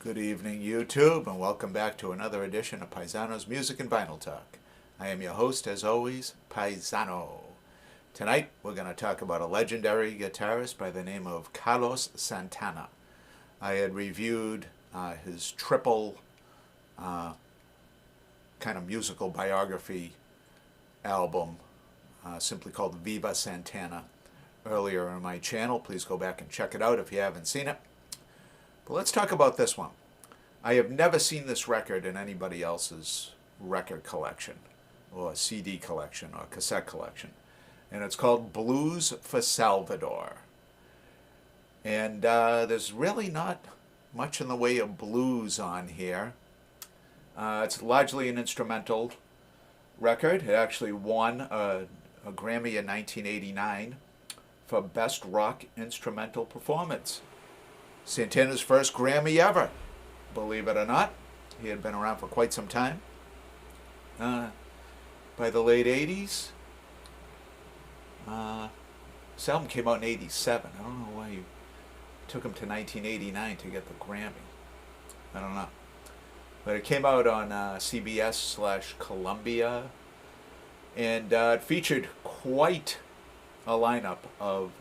Good evening, YouTube, and welcome back to another edition of Paisano's Music and Vinyl Talk. I am your host, as always, Paisano. Tonight, we're going to talk about a legendary guitarist by the name of Carlos Santana. I had reviewed his triple kind of musical biography album, simply called Viva Santana, earlier on my channel. Please go back and check it out if you haven't seen it. But let's talk about this one. I have never seen this record in anybody else's record collection, or CD collection, or cassette collection. And it's called Blues for Salvador. And there's really not much in the way of blues on here. It's largely an instrumental record. It actually won a Grammy in 1989 for Best Rock Instrumental Performance. Santana's first Grammy ever, believe it or not. He had been around for quite some time. By the late 80s. This album came out in 87. I don't know why you took him to 1989 to get the Grammy. I don't know. But it came out on CBS/Columbia. And it featured quite a lineup of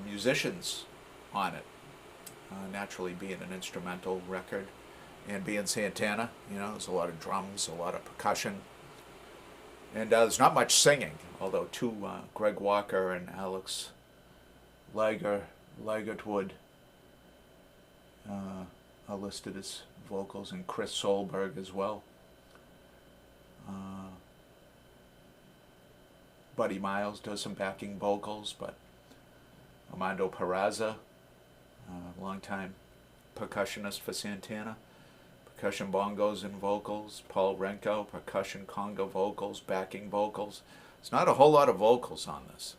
musicians on it. Naturally, being an instrumental record and being Santana, you know, there's a lot of drums, a lot of percussion, and there's not much singing, although Greg Walker and Alex Ligertwood are listed as vocals, and Chris Solberg as well. Buddy Miles does some backing vocals, but Armando Peraza, longtime percussionist for Santana, percussion bongos and vocals. Paul Renko, percussion conga vocals, backing vocals. There's not a whole lot of vocals on this.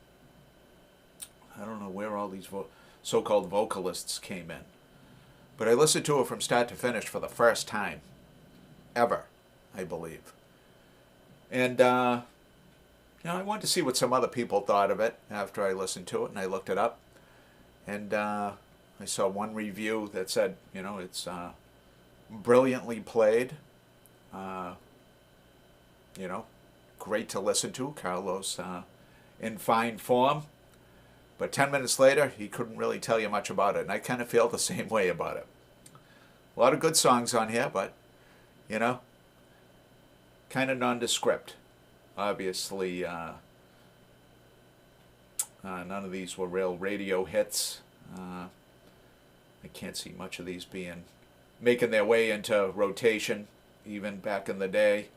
I don't know where all these so-called vocalists came in. But I listened to it from start to finish for the first time ever, I believe. And, I wanted to see what some other people thought of it after I listened to it, and I looked it up. And I saw one review that said, it's brilliantly played. Great to listen to. Carlos in fine form. But 10 minutes later, he couldn't really tell you much about it. And I kind of feel the same way about it. A lot of good songs on here, but, kind of nondescript. Obviously, none of these were real radio hits. I can't see much of these making their way into rotation, even back in the day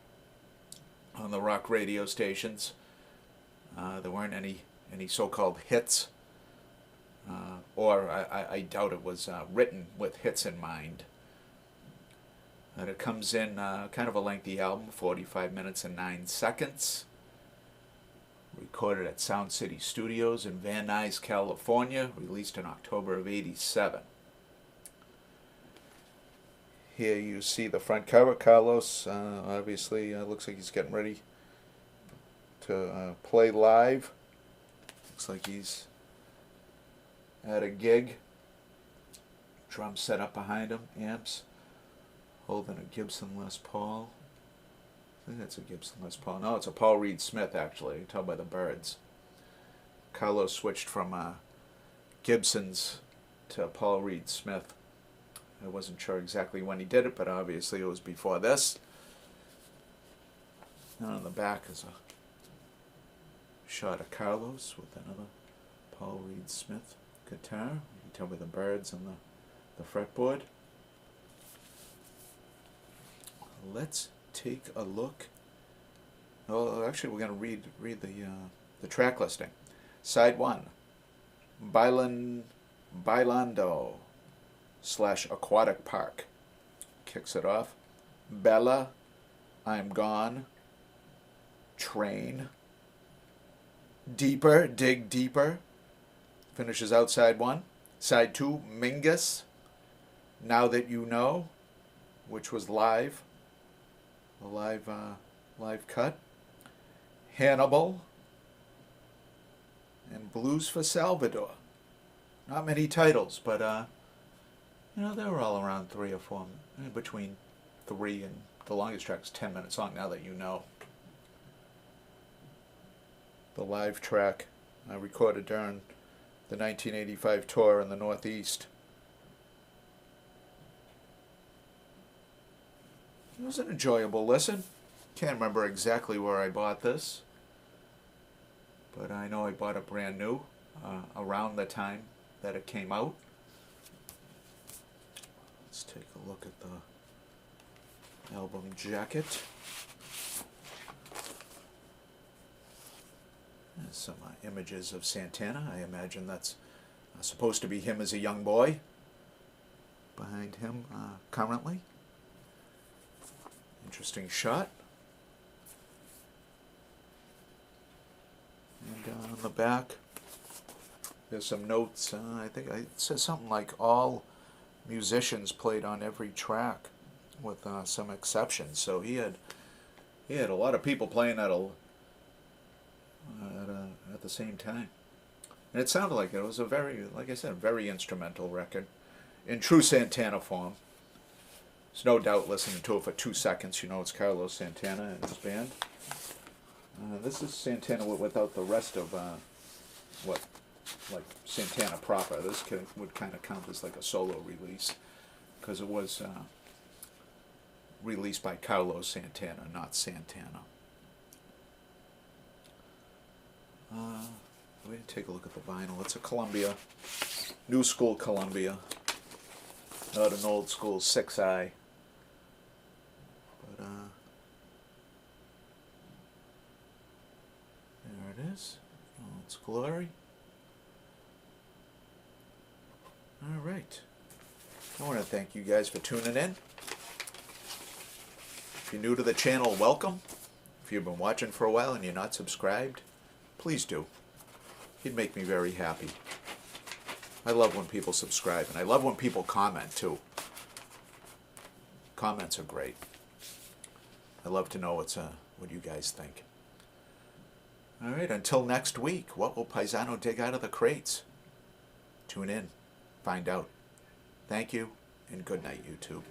on the rock radio stations. There weren't any so-called hits, or I doubt it was written with hits in mind. And it comes in kind of a lengthy album, 45 minutes and 9 seconds. Recorded at Sound City Studios in Van Nuys, California. Released in October of '87. Here you see the front cover. Carlos, obviously, looks like he's getting ready to play live. Looks like he's at a gig. Drum set up behind him, amps. Holding a Gibson Les Paul. I think that's a Gibson Les Paul. No, it's a Paul Reed Smith, actually. You can tell by the birds. Carlos switched from Gibsons to Paul Reed Smith. I wasn't sure exactly when he did it, but obviously it was before this. And on the back is a shot of Carlos with another Paul Reed Smith guitar. You can tell by the birds on the fretboard. Let's take a look. Oh, actually, we're going to read the track listing. Side 1, Bailando / Aquatic Park. Kicks it off. Bella, I'm Gone. Train. Deeper, Dig Deeper. Finishes out side 1. Side 2, Mingus, Now That You Know, which was live. A live cut. Hannibal, and Blues for Salvador. Not many titles, but You know, they were all around 3 or 4, between 3 and the longest track is 10 minutes long, now that you know. The live track I recorded during the 1985 tour in the Northeast. It was an enjoyable listen. Can't remember exactly where I bought this, but I know I bought it brand new around the time that it came out. Let's take a look at the album jacket. There's some images of Santana. I imagine that's supposed to be him as a young boy behind him currently. Interesting shot. And on the back, there's some notes. I think it says something like all musicians played on every track, with some exceptions. So he had a lot of people playing at the same time, and it sounded like it was a very, like I said, very instrumental record in true Santana form. There's no doubt listening to it for 2 seconds, you know it's Carlos Santana and his band. This is Santana without the rest of what, like Santana proper. This would kind of count as like a solo release, because it was released by Carlos Santana, not Santana. We didn't take a look at the vinyl. It's a Columbia, new school Columbia, not an old school 6i. But there it is. Oh, its glory. All right. I want to thank you guys for tuning in. If you're new to the channel, welcome. If you've been watching for a while and you're not subscribed, please do. You'd make me very happy. I love when people subscribe, and I love when people comment too. Comments are great. I love to know what you guys think. All right, until next week, what will Paisano dig out of the crates? Tune in, find out. Thank you, and good night, YouTube.